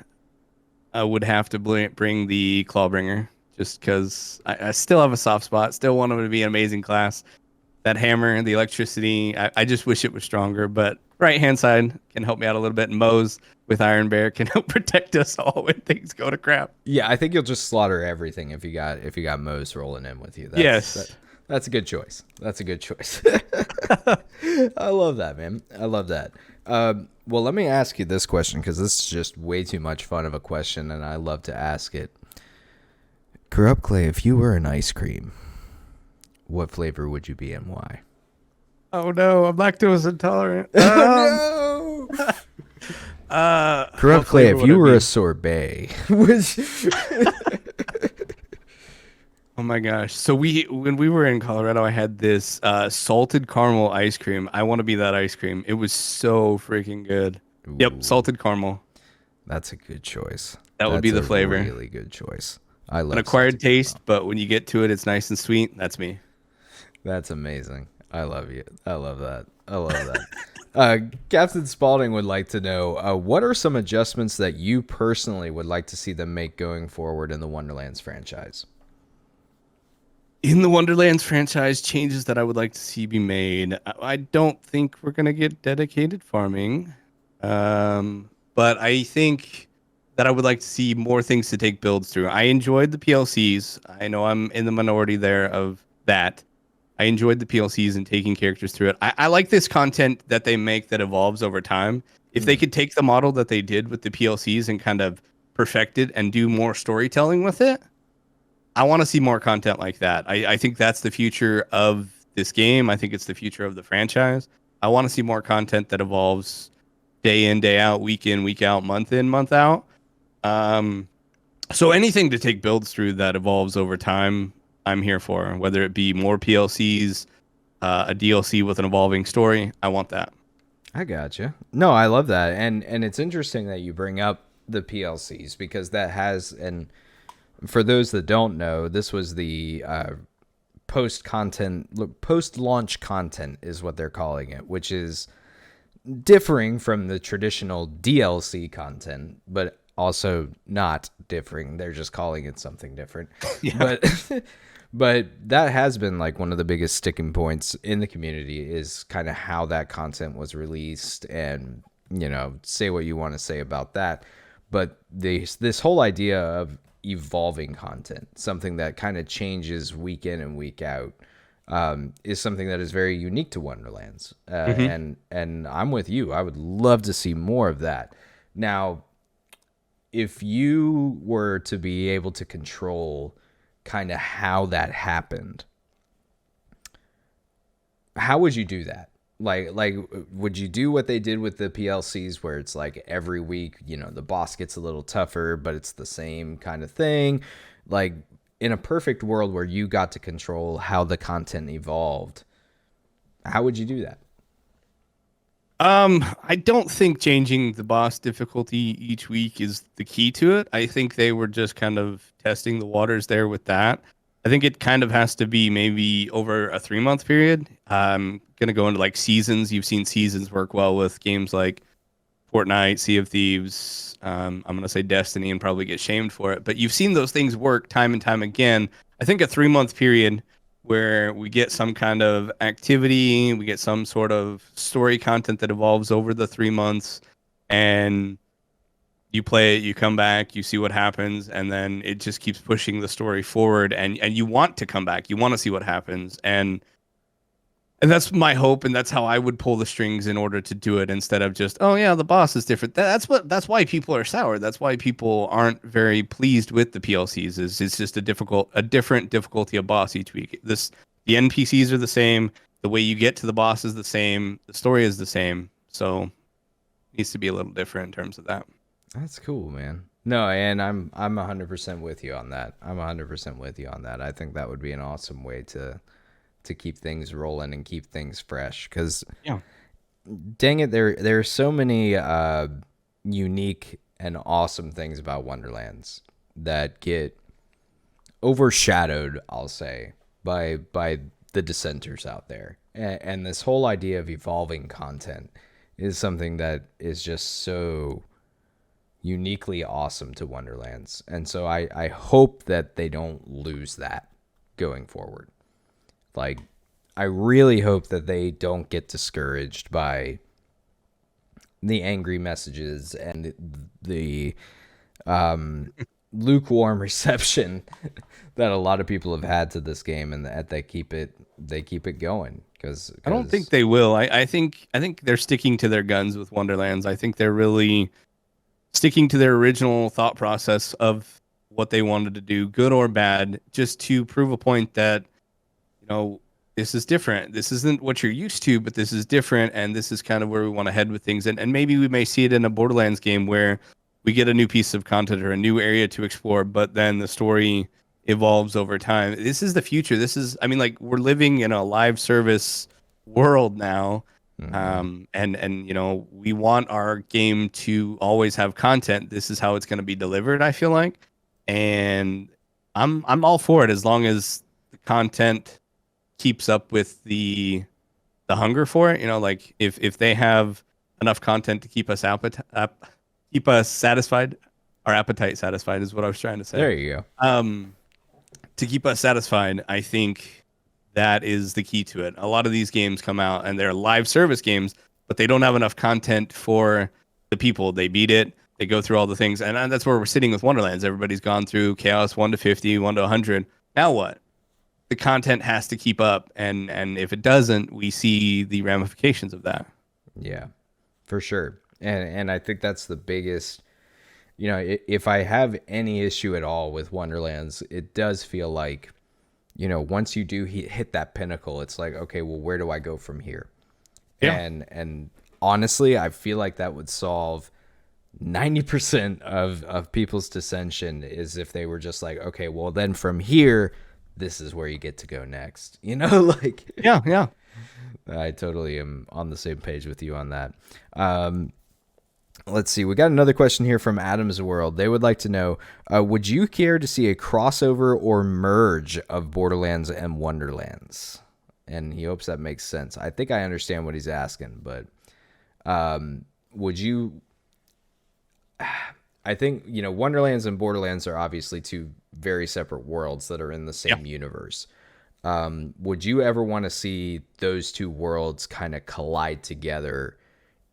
I would have to bring the Clawbringer, just because I still have a soft spot. Still want him to be an amazing class. That hammer, the electricity, I just wish it was stronger. But right-hand side can help me out a little bit. And Moe's with Iron Bear can help protect us all when things go to crap. Yeah, I think you'll just slaughter everything if you got Moe's rolling in with you. Yes. That's a good choice. That's a good choice. I love that, man. I love that. Well, let me ask you this question because this is just way too much fun of a question, and I love to ask it. KorruptKlae, if you were an ice cream, what flavor would you be and why? Oh no, I'm lactose intolerant. No. What KorruptKlae, flavor if would you it were be? a sorbet, which Oh my gosh. So when we were in Colorado, I had this salted caramel ice cream. I want to be that ice cream. It was so freaking good. Yep, Ooh, salted caramel. that's a good choice. That would be That's the a flavor. really good choice. I An love acquired salted taste, caramel. but when you get to it, it's nice and sweet. That's me. That's amazing. I love you. I love that. I love that. Captain Spaulding would like to know what are some adjustments that you personally would like to see them make going forward in the Wonderlands franchise? In the Wonderlands franchise, changes that I would like to see be made. I don't think we're gonna get dedicated farming, but I think that I would like to see more things to take builds through. I enjoyed the PLCs. I know I'm in the minority there of that. I enjoyed the PLCs and taking characters through it. I like this content that they make that evolves over time. If they Mm. could take the model that they did with the PLCs and kind of perfect it and do more storytelling with it, I want to see more content like that. I think that's the future of this game. I think it's the future of the franchise. I want to see more content that evolves day in, day out, week in, month in, month out. Um, so anything to take builds through that evolves over time, I'm here for. Whether it be more PLCs, a DLC with an evolving story, I want that. I gotcha. No, I love that, and it's interesting that you bring up the PLCs because that has and for those that don't know, this was the post launch content is what they're calling it, which is differing from the traditional DLC content, but also not differing. They're just calling it something different. Yeah. But but that has been like one of the biggest sticking points in the community is kind of how that content was released and say what you want to say about that. But this whole idea of evolving content, something that kind of changes week in and week out, is something that is very unique to Wonderlands, Hmm. and I'm with you. I would love to see more of that. Now, if you were to be able to control kind of how that happened, how would you do that? Like, would you do what they did with the PLCs, where it's like every week, the boss gets a little tougher, but it's the same kind of thing? Like, in a perfect world where you got to control how the content evolved, how would you do that? I don't think changing the boss difficulty each week is the key to it. I think they were just kind of testing the waters there with that. I think it kind of has to be maybe over a 3 month period. going to go into like seasons. You've seen seasons work well with games like Fortnite, Sea of Thieves. I'm going to say Destiny and probably get shamed for it. But you've seen those things work time and time again. I think a 3-month period where we get some kind of activity, we get some sort of story content that evolves over the 3 months, and you play it, you come back, you see what happens, and then it just keeps pushing the story forward, and you want to come back, you want to see what happens, and that's my hope, and that's how I would pull the strings in order to do it, instead of just, oh yeah, the boss is different. That's why people are sour. That's why people aren't very pleased with the PLCs. Is it's just a different difficulty of boss each week. The NPCs are the same, the way you get to the boss is the same, the story is the same. So it needs to be a little different in terms of that. That's cool, man. No, and I'm 100% with you on that. I'm 100% with you on that. I think that would be an awesome way to keep things rolling and keep things fresh. Because, Yeah. dang it, there are so many unique and awesome things about Wonderlands that get overshadowed, I'll say, by the dissenters out there. And this whole idea of evolving content is something that is just so uniquely awesome to Wonderlands. And so I hope that they don't lose that going forward. Like, I really hope that they don't get discouraged by the angry messages and the lukewarm reception that a lot of people have had to this game, and that they keep it going. Because I don't think they will. I think they're sticking to their guns with Wonderlands. I think they're really sticking to their original thought process of what they wanted to do, good or bad, just to prove a point that, this is different. This isn't what you're used to, but this is different, and this is kind of where we want to head with things. And maybe we may see it in a Borderlands game where we get a new piece of content or a new area to explore, but then the story evolves over time. This is the future. We're living in a live service world now. Mm-hmm. And we want our game to always have content. This is how it's going to be delivered, I feel like. And I'm all for it, as long as the content keeps up with the hunger for it. Like if they have enough content to keep us satisfied, our appetite satisfied is what I was trying to say. There you go. To keep us satisfied, I think that is the key to it. A lot of these games come out and they're live service games, but they don't have enough content for the people. They beat it, they go through all the things, and that's where we're sitting with Wonderlands. Everybody's gone through Chaos 1 to 50, 1 to 100. Now what? The content has to keep up, and if it doesn't, we see the ramifications of that. Yeah, for sure. And I think that's the biggest, if I have any issue at all with Wonderlands, it does feel like, once you do hit that pinnacle, it's like, okay, well, where do I go from here? Yeah. And honestly, I feel like that would solve 90% of people's dissension, is if they were just like, okay, well, then from here, this is where you get to go next. Like, Yeah. I totally am on the same page with you on that. Let's see. We got another question here from Adam's World. They would like to know, would you care to see a crossover or merge of Borderlands and Wonderlands? And he hopes that makes sense. I think I understand what he's asking, but would you... I think, Wonderlands and Borderlands are obviously two very separate worlds that are in the same universe. Would you ever want to see those two worlds kind of collide together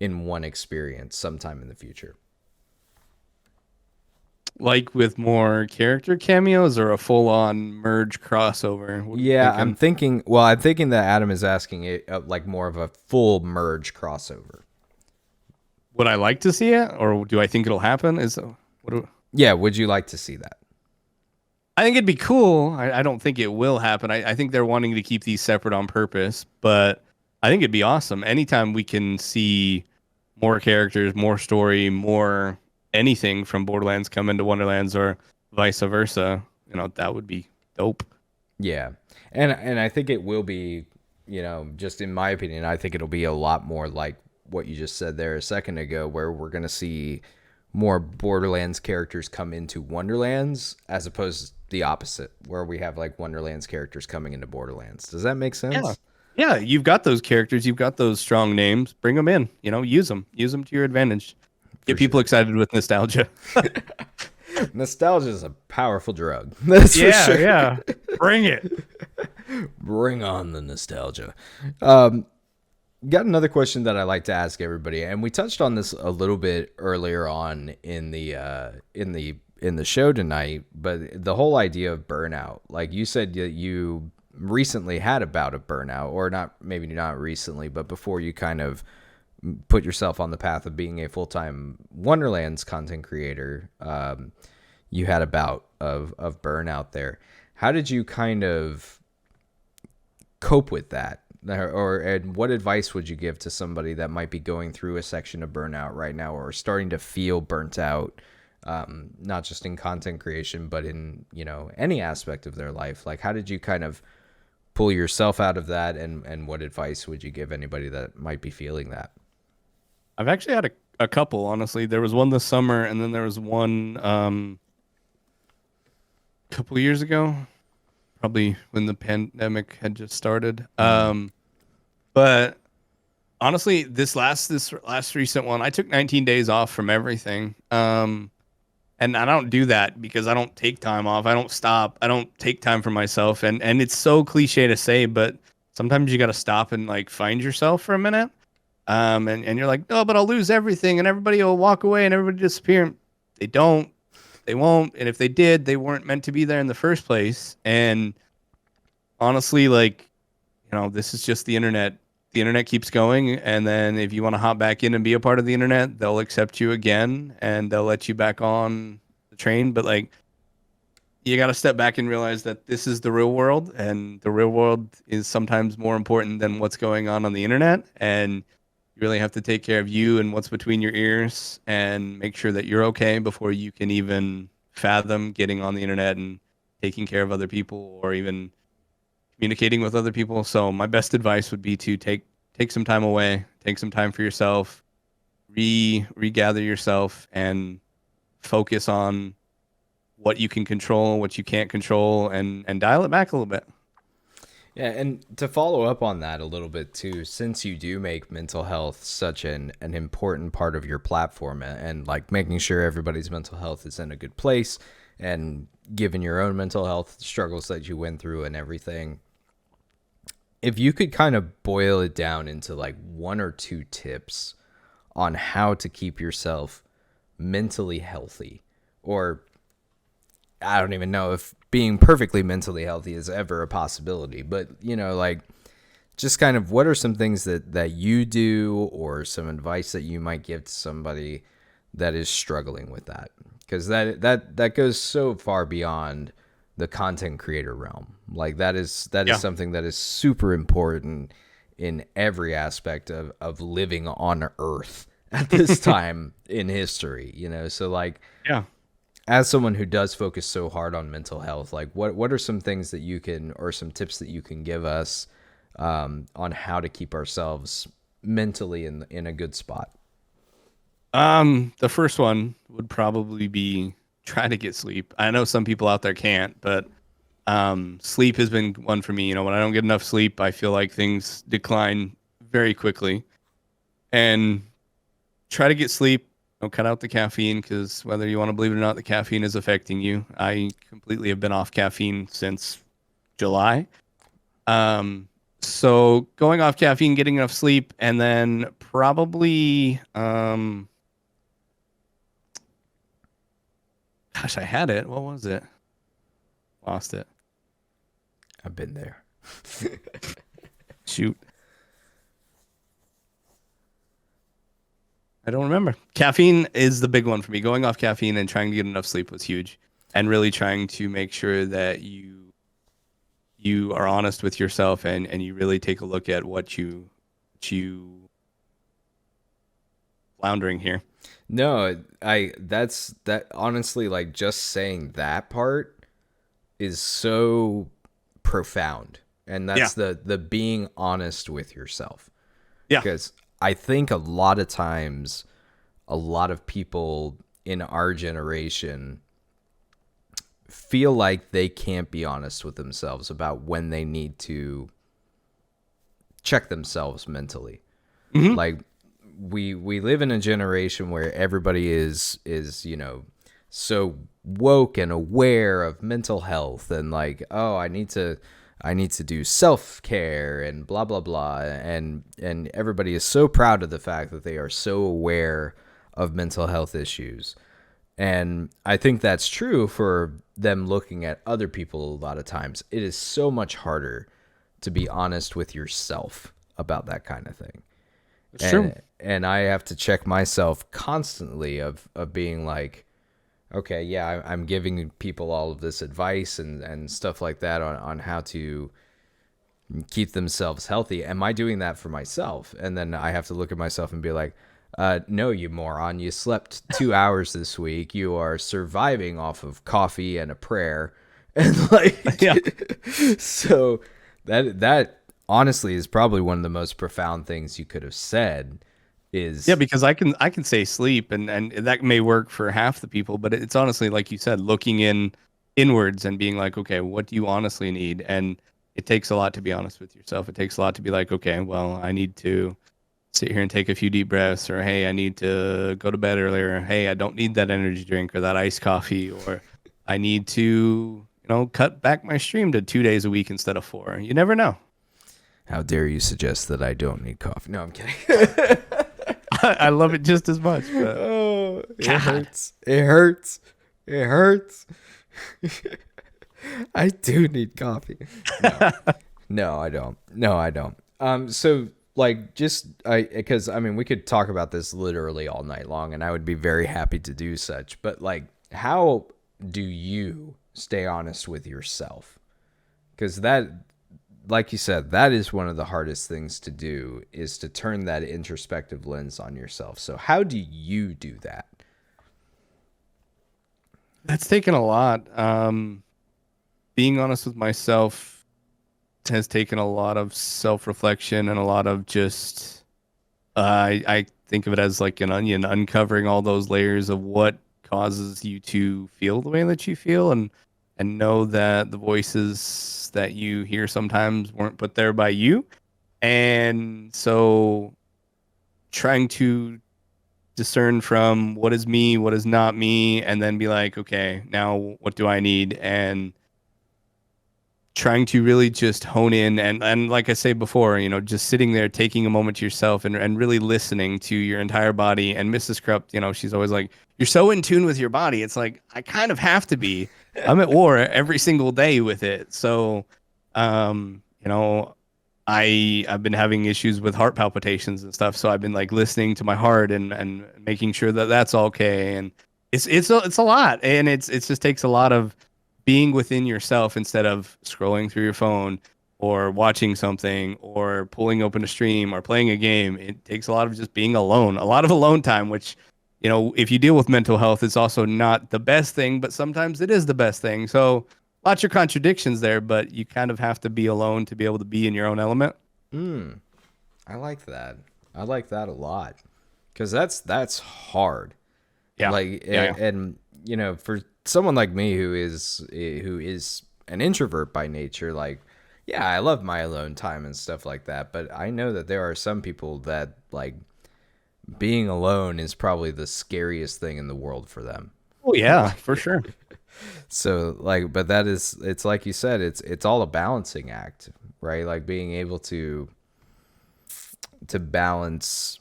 in one experience sometime in the future? Like with more character cameos or a full-on merge crossover? Yeah, I'm thinking that Adam is asking it like more of a full merge crossover. Would I like to see it, or do I think it'll happen? Yeah, would you like to see that? I think it'd be cool. I don't think it will happen. I think they're wanting to keep these separate on purpose, but I think it'd be awesome. Anytime we can see more characters, more story, more anything from Borderlands come into Wonderlands or vice versa, that would be dope. Yeah. And I think it will be, just in my opinion, I think it'll be a lot more like what you just said there a second ago, where we're going to see more Borderlands characters come into Wonderlands as opposed to the opposite, where we have like Wonderlands characters coming into Borderlands. Does that make sense? Yeah, you've got those characters, you've got those strong names. Bring them in, use them to your advantage. For Get people sure. excited with nostalgia. Nostalgia is a powerful drug. That's for Yeah, sure. yeah. Bring it. Bring on the nostalgia. Um, Got another question that I like to ask everybody, and we touched on this a little bit earlier on in the show tonight. But the whole idea of burnout, like you said, that you recently had a bout of burnout, or not, maybe not recently, but before you kind of put yourself on the path of being a full-time Wonderlands content creator, you had a bout of burnout there. How did you kind of cope with that? And what advice would you give to somebody that might be going through a section of burnout right now, or starting to feel burnt out, not just in content creation, but in, any aspect of their life? Like, how did you kind of pull yourself out of that, and what advice would you give anybody that might be feeling that? I've actually had a couple, honestly. There was one this summer, and then there was one a couple of years ago, probably when the pandemic had just started. But honestly, this last recent one, I took 19 days off from everything. And I don't do that because I don't take time off. I don't stop. I don't take time for myself. And it's so cliche to say, but sometimes you got to stop and like find yourself for a minute. And you're like, no, but I'll lose everything and everybody will walk away and everybody disappear. They don't. They won't. And if they did, they weren't meant to be there in the first place. And honestly, like, this is just the internet. The internet keeps going, and then if you want to hop back in and be a part of the internet, they'll accept you again and they'll let you back on the train. But like, you got to step back and realize that this is the real world, and the real world is sometimes more important than what's going on the internet. And you really have to take care of you and what's between your ears and make sure that you're okay before you can even fathom getting on the internet and taking care of other people or even communicating with other people. So my best advice would be to take some time away, take some time for yourself, regather yourself, and focus on what you can control, what you can't control, and dial it back a little bit. Yeah, and to follow up on that a little bit too, since you do make mental health such an important part of your platform, and like making sure everybody's mental health is in a good place, and given your own mental health struggles that you went through and everything, if you could kind of boil it down into like one or two tips on how to keep yourself mentally healthy, or I don't even know if being perfectly mentally healthy is ever a possibility, but like, just kind of what are some things that you do, or some advice that you might give to somebody that is struggling with that? Because that goes so far beyond the content creator realm. Like, that is Yeah. something that is super important in every aspect of living on Earth at this time in history. So like, Yeah. as someone who does focus so hard on mental health, like what are some things that you can, or some tips that you can give us on how to keep ourselves mentally in a good spot? The first one would probably be try to get sleep. I know some people out there can't, but sleep has been one for me. When I don't get enough sleep, I feel like things decline very quickly. And try to get sleep. Cut out the caffeine, because whether you want to believe it or not, the caffeine is affecting you. I completely have been off caffeine since July. So going off caffeine, getting enough sleep, and then probably gosh, I had it. What was it? Lost it. I've been there. Shoot. I don't remember. Caffeine is the big one for me. Going off caffeine and trying to get enough sleep was huge. And really trying to make sure that you are honest with yourself, and you really take a look at what you floundering here. No, that's that honestly, like, just saying that part is so profound. And Yeah. that's the being honest with yourself. Yeah. Because I think a lot of times, a lot of people in our generation feel like they can't be honest with themselves about when they need to check themselves mentally. Hmm. Like we live in a generation where everybody is so woke and aware of mental health, and like, oh, I need to do self-care and blah blah blah, and everybody is so proud of the fact that they are so aware of mental health issues. And I think that's true for them looking at other people. A lot of times it is so much harder to be honest with yourself about that kind of thing. It's true. And I have to check myself constantly of being like, okay, yeah, I'm giving people all of this advice and stuff like that on how to keep themselves healthy. Am I doing that for myself? And then I have to look at myself and be like, no, you moron. You slept 2 hours this week. You are surviving off of coffee and a prayer. And like, Yeah. so that honestly is probably one of the most profound things you could have said is, Yeah, because I can say sleep, and that may work for half the people, but it's honestly, like you said, looking inwards and being like, okay, what do you honestly need? And it takes a lot to be honest with yourself. It takes a lot to be like, okay, well, I need to sit here and take a few deep breaths, or hey, I need to go to bed earlier. Hey, I don't need that energy drink or that iced coffee, or I need to, cut back my stream to 2 days a week instead of 4. You never know. how dare you suggest that I don't need coffee? No, I'm kidding. I love it just as much. But Oh, it God. hurts. It hurts. It hurts. I do need coffee. No. No, I don't. No, I don't. So like, because I mean, we could talk about this literally all night long, and I would be very happy to do such. But like, how do you stay honest with yourself? Because that, like you said, that is one of the hardest things to do, is to turn that introspective lens on yourself. So how do you do that? that's taken a lot. Being honest with myself has taken a lot of self-reflection and a lot of just I think of it as like an onion, uncovering all those layers of what causes you to feel the way that you feel, and know that the voices that you hear sometimes weren't put there by you. And so trying to discern from what is me, what is not me, and then be like, okay, now what do I need? And trying to really just hone in, and like I say before, just sitting there, taking a moment to yourself, and really listening to your entire body. And Mrs. Krupp, she's always like, you're so in tune with your body. It's like, I kind of have to be. I'm at war every single day with it. So, I've been having issues with heart palpitations and stuff. So I've been like listening to my heart and making sure that that's okay. And it's a lot, and it just takes a lot of being within yourself instead of scrolling through your phone or watching something or pulling open a stream or playing a game. It takes a lot of just being alone, a lot of alone time, which, if you deal with mental health, it's also not the best thing, but sometimes it is the best thing. So lots of contradictions there, but you kind of have to be alone to be able to be in your own element. I like that. I like that a lot, because that's hard. Yeah. Like, Yeah. and for someone like me who is an introvert by nature, like, yeah, I love my alone time and stuff like that, but I know that there are some people that like being alone is probably the scariest thing in the world for them. Oh yeah, for sure. So like, but it's like you said, it's all a balancing act, right? Like being able to balance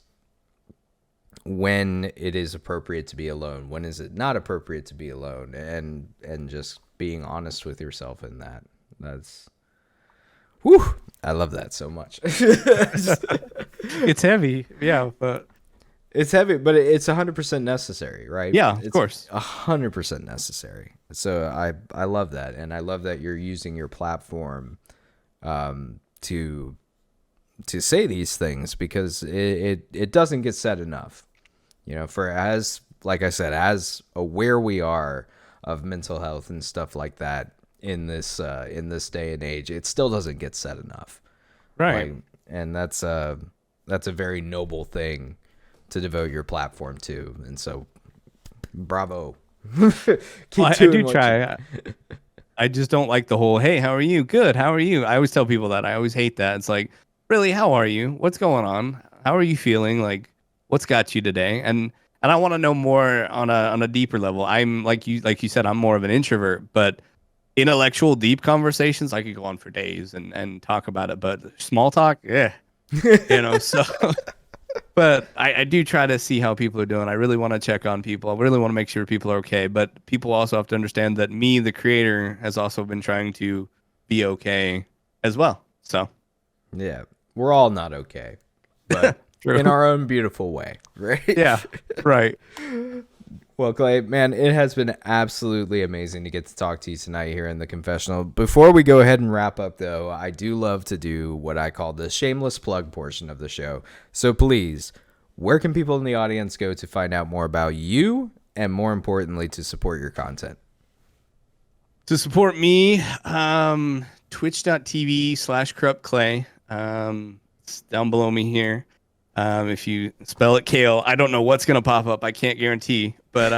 when it is appropriate to be alone, when is it not appropriate to be alone, and just being honest with yourself in that. That's, whew, I love that so much. It's heavy. Yeah, but It's heavy, but it's 100% necessary, right? yeah, of It's course. 100% necessary. So I love that, and I love that you're using your platform to say these things, because it doesn't get said enough. For, as like I said, as aware we are of mental health and stuff like that in this day and age, it still doesn't get said enough. Right. Like, and that's a very noble thing to devote your platform to. And so, bravo. Keep I doing do what try. I just don't like the whole, hey, how are you? Good. How are you? I always tell people that. I always hate that. It's like, really, how are you? What's going on? How are you feeling? Like, what's got you today? And I want to know more on a deeper level. I'm like you said, I'm more of an introvert, but intellectual deep conversations, I could go on for days and talk about it. But small talk, yeah, so but I do try to see how people are doing. I really want to check on people. I really want to make sure people are okay. But people also have to understand that me, the creator, has also been trying to be okay as well. So Yeah, we're all not okay, but True. in our own beautiful way, right? Yeah, right. Well, Klae, man, it has been absolutely amazing to get to talk to you tonight here in the confessional. Before we go ahead and wrap up, though, I do love to do what I call the shameless plug portion of the show. So please, where can people in the audience go to find out more about you and, more importantly, to support your content? To support me, twitch.tv/KorruptKlae. It's down below me here. If you spell it Kale, I don't know what's going to pop up. I can't guarantee. But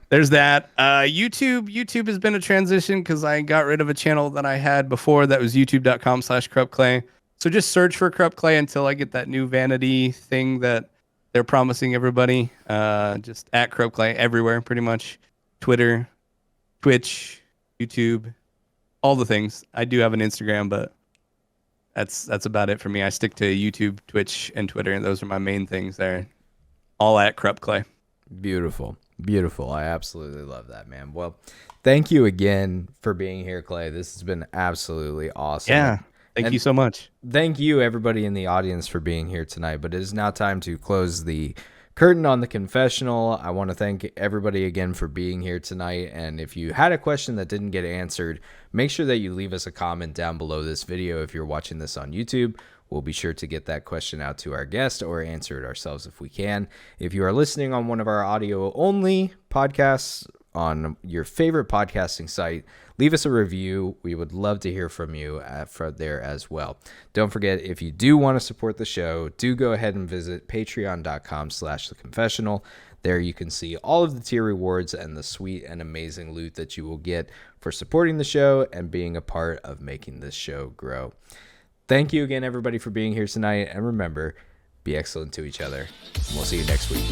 there's that. YouTube has been a transition because I got rid of a channel that I had before that was youtube.com/KorruptKlae. So just search for KorruptKlae until I get that new vanity thing that they're promising everybody. Just at KorruptKlae everywhere, pretty much. Twitter, Twitch, YouTube, all the things. I do have an Instagram, but that's about it for me. I stick to YouTube, Twitch, and Twitter, and those are my main things there. All at KorruptKlae. Beautiful. Beautiful. I absolutely love that, man. Well, thank you again for being here, Klae. This has been absolutely awesome. Yeah. Thank you so much. Thank you, everybody in the audience, for being here tonight. But it is now time to close the curtain on the confessional. I want to thank everybody again for being here tonight. And if you had a question that didn't get answered, make sure that you leave us a comment down below this video if you're watching this on YouTube. We'll be sure to get that question out to our guest or answer it ourselves if we can. If you are listening on one of our audio-only podcasts on your favorite podcasting site, leave us a review. We would love to hear from you there as well. Don't forget, if you do want to support the show, do go ahead and visit patreon.com/theconfessional. There you can see all of the tier rewards and the sweet and amazing loot that you will get for supporting the show and being a part of making this show grow. Thank you again, everybody, for being here tonight. And remember, be excellent to each other. And we'll see you next week.